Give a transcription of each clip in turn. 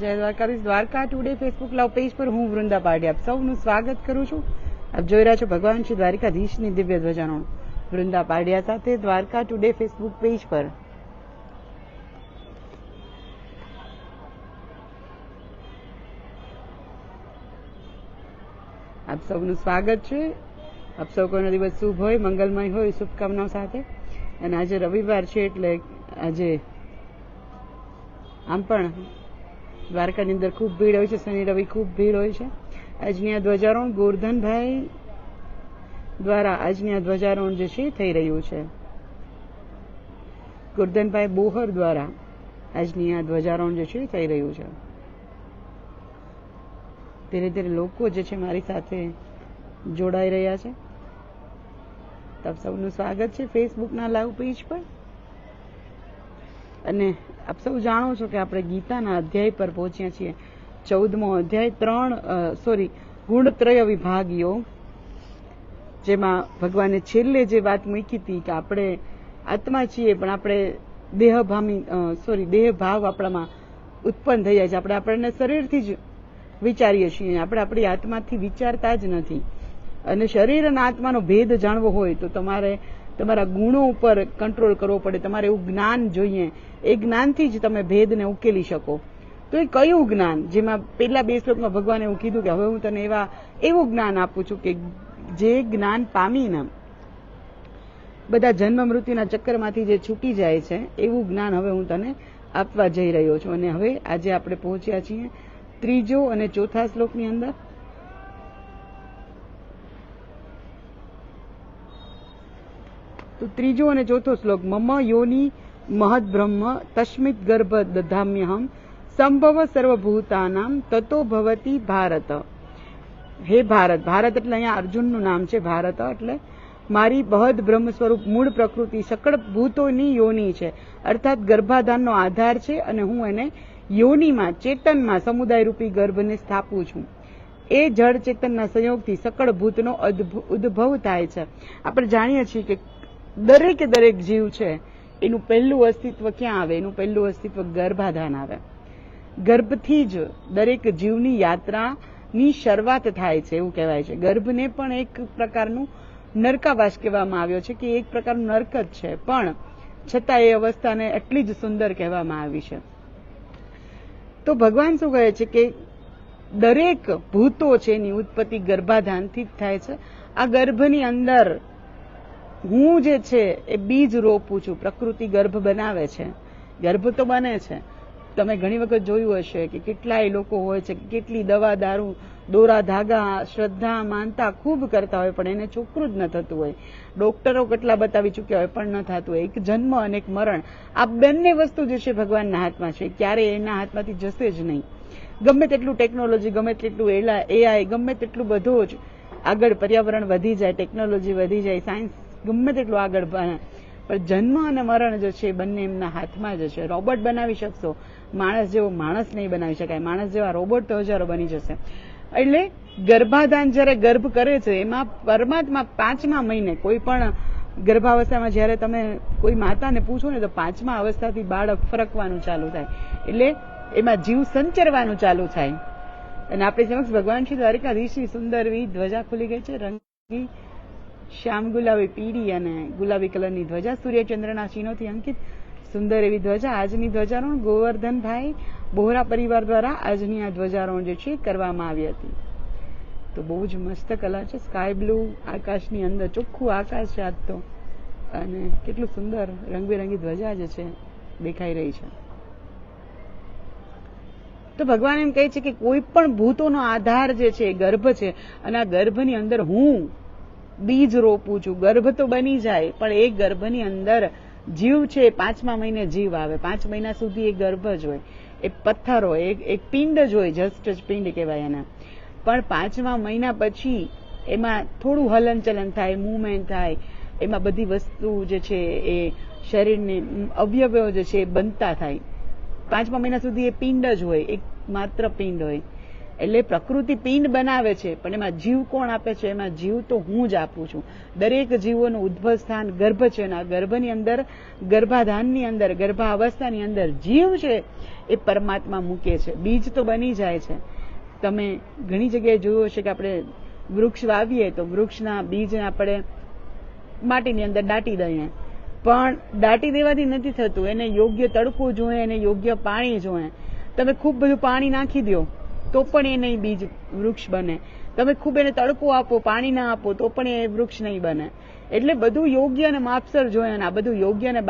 જય Dwarkadhish. Dwarka today Facebook live page પર હું વૃંદા પારડી આપ સૌનું સ્વાગત કરું છું. આપ જોઈ રહ્યા છો ભગવાન શ્રી દ્વારકાધીશની દિવ્ય ધ્વજારોહણ વૃંદા પારડિયા સાથે દ્વારકા ટુડે ફેસબુક પેજ પર. આપ સૌનું સ્વાગત છે. આપ સૌ કોઈનો દિવસ શુભ હોય, મંગલમય હોય, શુભકામનાઓ સાથે. અને આજે રવિવાર છે એટલે આજે આમ પણ દ્વારકાની અંદર ખૂબ ભીડ હોય છે. શનિ રવિ ખૂબ ભીડ હોય છે. આજની આ ધ્વજારોહણ ગોરધનભાઈ દ્વારા આજની આ ધ્વજારોહણ જે છે થઈ રહ્યું છે. ગોરધનભાઈ બોહર દ્વારા આજની આ ધ્વજારોહણ જે છે થઈ રહ્યું છે. ધીરે ધીરે લોકો જે છે મારી સાથે જોડાઈ રહ્યા છે. આપ સૌનું સ્વાગત છે ફેસબુકના લાઈવ પેજ પર. અને આપ સૌ જાણો છો કે આપણે ગીતાના અધ્યાય પર પહોંચ્યા છીએ. 14મો અધ્યાય ગુણત્રય વિભાગ યોગ, જેમાં ભગવાને છેલ્લે જે વાત મૂકી હતી કે આપણે આત્મા છીએ પણ આપણે દેહ ભાવ આપણામાં ઉત્પન્ન થઈ જાય છે. આપણને શરીરથી જ વિચારીએ છીએ, આપણે આપણી આત્માથી વિચારતા જ નથી. અને શરીર અને આત્માનો ભેદ જાણવો હોય તો તમારે તમારા ગુણો ઉપર કંટ્રોલ કરવો પડે. તમારે એવું જ્ઞાન જોઈએ. એ જ્ઞાનથી જ તમે ભેદને ઉકેલી શકો. તો એ કયું જ્ઞાન? જેમાં પહેલા 2 શ્લોકમાં ભગવાને એવું કીધું કે હવે હું તને એવું જ્ઞાન આપું છું કે જે જ્ઞાન પામીને બધા જન્મ મૃત્યુના ચક્કરમાંથી જે છૂટી જાય છે એવું જ્ઞાન હવે હું તને આપવા જઈ રહ્યો છું. અને હવે આજે આપણે પહોંચ્યા છીએ 3જો અને 4થા શ્લોકની અંદર. તો 3જો અને 4થો શ્લોક. મમ યોની મહદ બ્રહ્મ તસ્મિત ગર્ભ દધામ્યહમ સંભવ સર્વભૂતાનામ તતો ભવતી ભારત. હે ભારત. ભારત એટલે અહીંયા અર્જુનનું નામ છે. ભારત એટલે મારી બહદ બ્રહ્મ સ્વરૂપ મૂળ પ્રકૃતિ સકળ ભૂતોની યોની છે, અર્થાત ગર્ભાધાનનો આધાર છે. અને હું એને યોનીમાં ચેતનમાં સમુદાય રૂપી ગર્ભને સ્થાપું છું. એ જળ ચેતનના સંયોગથી સકળ ભૂતનો ઉદ્ભવ થાય છે. આપણે જાણીએ છીએ કે દરેક જીવ છે એનું પહેલું અસ્તિત્વ ક્યાં આવે? એનું પહેલું અસ્તિત્વ ગર્ભાધાન આવે. ગર્ભથી જ દરેક જીવની યાત્રાની શરૂઆત થાય છે એવું કહેવાય છે. ગર્ભને પણ એક પ્રકારનું નરકાવાસ કહેવામાં આવ્યો છે કે એક પ્રકારનું નરક જ છે, પણ છતાં એ અવસ્થાને એટલી જ સુંદર કહેવામાં આવી છે. તો ભગવાન શું કહે છે કે દરેક ભૂતો છે એની ઉત્પત્તિ ગર્ભાધાનથી જ થાય છે. આ ગર્ભની અંદર હું જે છે એ બીજ રોપું છું. પ્રકૃતિ ગર્ભ બનાવે છે, ગર્ભ તો બને છે. તમે ઘણી વખત જોયું હશે કે કેટલાય લોકો હોય છે, કેટલી દવા દારૂ દોરા ધાગા શ્રદ્ધા માનતા ખૂબ કરતા હોય પણ એને છોકરું જ ન થતું હોય. ડોક્ટરો કેટલા બતાવી ચૂક્યા હોય પણ ન થતું હોય. એક જન્મ અને એક મરણ, આ બંને વસ્તુ જે છે ભગવાનના હાથમાં છે. ક્યારે એના હાથમાંથી જશે જ નહીં. ગમે તેટલું ટેકનોલોજી, ગમે તેટલું એઆઈ, ગમે તેટલું બધું જ આગળ પર્યાવરણ વધી જાય, ટેકનોલોજી વધી જાય, સાયન્સ ગમે તેટલું આગળ, પણ જન્મ અને મરણ જે છે બંને એમના હાથમાં જ છે. રોબોટ બનાવી શકશો, માણસ જેવો માણસ નહીં બનાવી શકાય. માણસ જેવા રોબોટ તો હજારો બની જશે. એટલે ગર્ભાધાન જ્યારે ગર્ભ કરે છે એમાં પરમાત્મા 5મા મહિને, કોઈ પણ ગર્ભાવસ્થામાં જ્યારે તમે કોઈ માતાને પૂછો ને તો 5મા અવસ્થાથી બાળક ફરકવાનું ચાલુ થાય. એટલે એમાં જીવ સંચરવાનું ચાલુ થાય. અને આપણી સમક્ષ ભગવાન શ્રી દ્વારકાધીશની સુંદર એવી ધ્વજા ખુલી ગઈ છે. રંગી શ્યામ ગુલાબી, પીળી અને ગુલાબી કલરની ધ્વજા, સૂર્યચંદ્રના ચિહ્નોથી અંકિત સુંદર એવી ધ્વજા. આજની ધ્વજારોહણ ગોવર્ધનભાઈ બોહરા પરિવાર દ્વારા આજની આ ધ્વજારોહણ જે છે કરવામાં આવી હતી. તો બહુ જ મસ્ત કલર છે. સ્કાય બ્લુ આકાશની અંદર, ચોખ્ખું આકાશ છે આજ તો. અને કેટલું સુંદર રંગબેરંગી ધ્વજા જે છે દેખાઈ રહી છે. તો ભગવાન એમ કહે છે કે કોઈ પણ ભૂતોનો આધાર જે છે ગર્ભ છે. અને આ ગર્ભની અંદર હું બીજ રોપું છું. ગર્ભ તો બની જાય પણ એ ગર્ભની અંદર જીવ છે. 5મા મહિને જીવ આવે. 5 મહિના સુધી એ ગર્ભ જ હોય. એ પથ્થર હોય, એક પિંડ જ હોય, જસ્ટ જ પિંડ કહેવાય એને. પણ 5મા મહિના પછી એમાં થોડું હલનચલન થાય, મૂવમેન્ટ થાય. એમાં બધી વસ્તુ જે છે એ શરીરની અવયવો જે છે એ બનતા થાય. 5મા મહિના સુધી એ પિંડ જ હોય, એક માત્ર પિંડ હોય. એટલે પ્રકૃતિ પિંડ બનાવે છે, પણ એમાં જીવ કોણ આપે છે? એમાં જીવ તો હું જ આપું છું. દરેક જીવોનું ઉદ્ભવ સ્થાન ગર્ભ છે, અને આ ગર્ભની અંદર, ગર્ભાધાનની અંદર, ગર્ભાવસ્થાની અંદર જીવ છે એ પરમાત્મા મૂકે છે. બીજ તો બની જાય છે. તમે ઘણી જગ્યાએ જોયું હશે કે આપણે વૃક્ષ વાવીએ તો વૃક્ષના બીજને આપણે માટીની અંદર દાટી દઈએ, પણ દાટી દેવાથી નથી થતું. એને યોગ્ય તડકો જોઈએ, એને યોગ્ય પાણી જોઈએ. તમે ખૂબ બધું પાણી નાખી દો તો પણ એ નહીં બીજ વૃક્ષ બને. તમે ખૂબ એને તડકો આપો, પાણી ના આપો તો પણ એ વૃક્ષ નહીં બને. એટલે બધું યોગ્ય અને માપસર જોઈએ, અને આ બધું યોગ્ય અને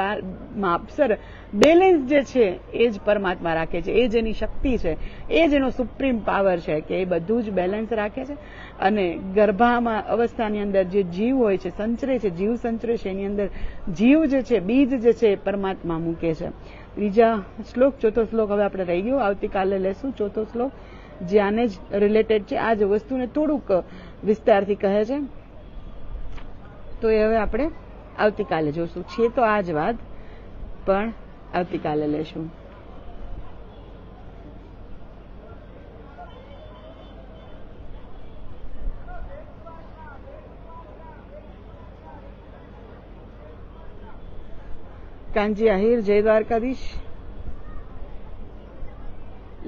માપસર બેલેન્સ જે છે એ જ પરમાત્મા રાખે છે. એ જ એની શક્તિ છે, એ જ એનો સુપ્રીમ પાવર છે કે એ બધું જ બેલેન્સ રાખે છે. અને ગર્ભામાં અવસ્થાની અંદર જે જીવ હોય છે, સંચરે છે, જીવ સંચરે છે, એની અંદર જીવ જે છે, બીજ જે છે એ પરમાત્મા મૂકે છે. ત્રીજા શ્લોક, ચોથો શ્લોક હવે આપણે રહી ગયો, આવતીકાલે લેશું ચોથો શ્લોક, જે આને જ રિલેટેડ છે. આ જ વસ્તુને થોડુંક વિસ્તારથી કહે છે, તો એ હવે આપણે આવતીકાલે જોશું. છે તો આ જ વાત, પણ આવતીકાલે લેશું. કાનજી આહિર, જય દ્વારકાધીશ.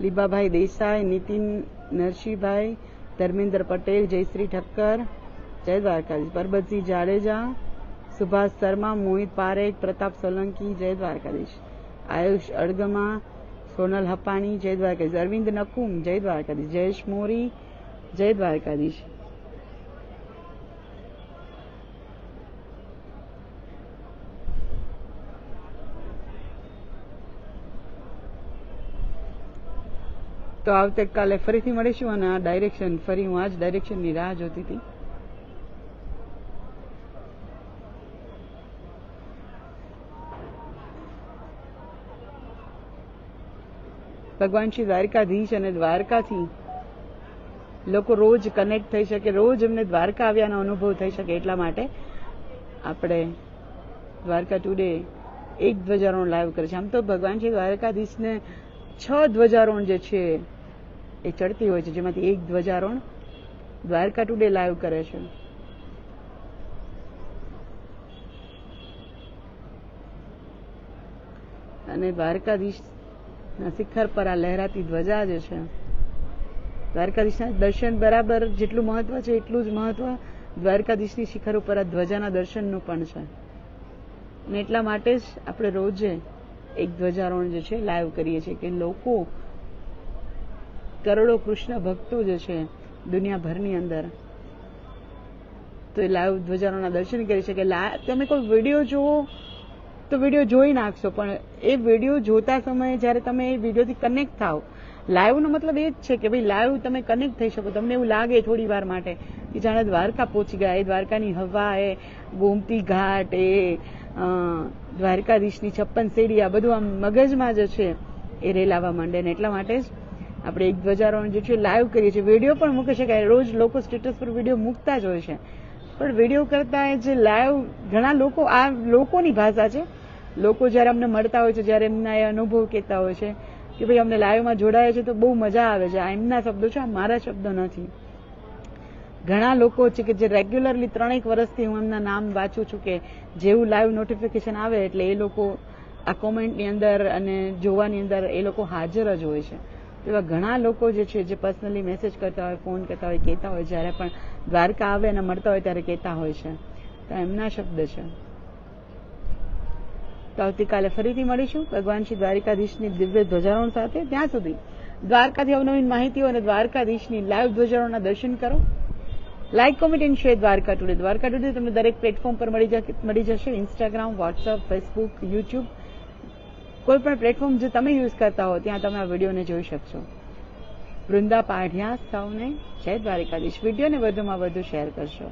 લીબાભાઈ દેસાઈ, નીતિન નરસિંહભાઈ, ધર્મેન્દ્ર પટેલ, જયશ્રી ઠક્કર, જય દ્વારકાધીશ. પરબતસિંહ જાડેજા, સુભાષ શર્મા, મોહિત પારેખ, પ્રતાપ સોલંકી, જય દ્વારકાધીશ. આયુષ અડગમા, સોનલ હપાણી, જય દ્વારકાધીશ. અરવિંદ નકુમ, જય દ્વારકાધીશ. જયેશ મોરી, જય દ્વારકાધીશ. તો આવતીકાલે ફરીથી મળીશું, અને આ ડાયરેક્શન ફરી હું આ જ ડાયરેક્શનની રાહ જોતી હતી. ભગવાન શ્રી દ્વારકાધીશ અને દ્વારકાથી લોકો રોજ કનેક્ટ થઈ શકે, રોજ એમને દ્વારકા આવ્યાનો અનુભવ થઈ શકે, એટલા માટે આપણે દ્વારકા ટુડે એક ધ્વજારોહણ લાઈવ કરે છે. આમ તો ભગવાન શ્રી દ્વારકાધીશને 6 ધ્વજારોહણ જે છે એ ચડતી હોય છે, જેમાંથી એક ધ્વજારોહણ દ્વારકા ટુડે લાઈવ કરે છે. અને દ્વારકાધીશના શિખર પર આ લહેરાતી ધ્વજા જે છે, દ્વારકાધીશના દર્શન બરાબર જેટલું મહત્વ છે એટલું જ મહત્વ દ્વારકાધીશની શિખર ઉપર આ ધ્વજાના દર્શનનું પણ છે. અને એટલા માટે જ આપણે રોજે એક ધ્વજારોહણ જે છે લાઈવ કરીએ છીએ, કે લોકો, કરોડો કૃષ્ણ ભક્તો જે છે દુનિયાભરની અંદર, તો એ લાઈવ ધ્વજારોહણના દર્શન કરી શકે. તમે કોઈ વિડીયો જુઓ તો વિડીયો જોઈ નાખશો, પણ એ વિડીયો જોતા સમયે જ્યારે તમે એ વિડીયોથી કનેક્ટ થાવ, લાઈવનો મતલબ એ જ છે કે ભાઈ લાઈવ તમે કનેક્ટ થઈ શકો. તમને એવું લાગે થોડી વાર માટે કે જાણે દ્વારકા પહોંચી ગયા, એ દ્વારકાની હવા, એ ગોમતી ઘાટ, એ દ્વારકાધીશની 56 સીડી, આ બધું આમ મગજમાં જે છે એ રેલાવા માંડે. ને એટલા માટે જ આપણે એક ધ્વજારોહણ જે છે લાઈવ કરીએ છીએ. વિડીયો પણ મૂકી શકાય, રોજ લોકો સ્ટેટસ પર વિડીયો મૂકતા જ હોય છે, પણ વિડીયો કરતા જે લાઈવ, ઘણા લોકો, આ લોકોની ભાષા છે, લોકો જયારે અમને મળતા હોય છે, જયારે એમના એ અનુભવ કહેતા હોય છે કે ભાઈ અમને લાઈવમાં જોડાયા છે તો બહુ મજા આવે છે, આ એમના શબ્દો છે, આ મારા શબ્દો નથી. ઘણા લોકો છે કે જે રેગ્યુલરલી 3-1 વર્ષથી હું એમના નામ વાંચું છું, કે જેવું લાઈવ નોટિફિકેશન આવે એટલે એ લોકો આ કોમેન્ટની અંદર અને જોવાની અંદર એ લોકો હાજર જ હોય છે. એવા ઘણા લોકો જે છે, જે પર્સનલી મેસેજ કરતા હોય, ફોન કરતા હોય, કહેતા હોય, જ્યારે પણ દ્વારકા આવે અને મળતા હોય ત્યારે કહેતા હોય છે, તો એમના શબ્દ છે. તો આવતીકાલે ફરીથી મળીશું ભગવાન શ્રી દ્વારકાધીશની દિવ્ય ધ્વજારોહણ સાથે. ત્યાં સુધી દ્વારકાથી અવનવીન માહિતીઓ અને દ્વારકાધીશની લાઈવ ધ્વજારોહણના દર્શન કરો. Like, comment and share Dwarka today. Dwarka today તમને દરેક પ્લેટફોર્મ પર મળી જશે, ઇન્સ્ટાગ્રામ, વોટ્સઅપ, ફેસબુક, યુટ્યુબ, કોઈ પણ પ્લેટફોર્મ જે તમે યુઝ કરતા હો ત્યાં તમે આ વિડીયોને જોઈ શકશો. વૃંદા પાઢિયા સૌને જય દ્વારકાધીશ. વિડીયોને વધુમાં વધુ શેર કરશો.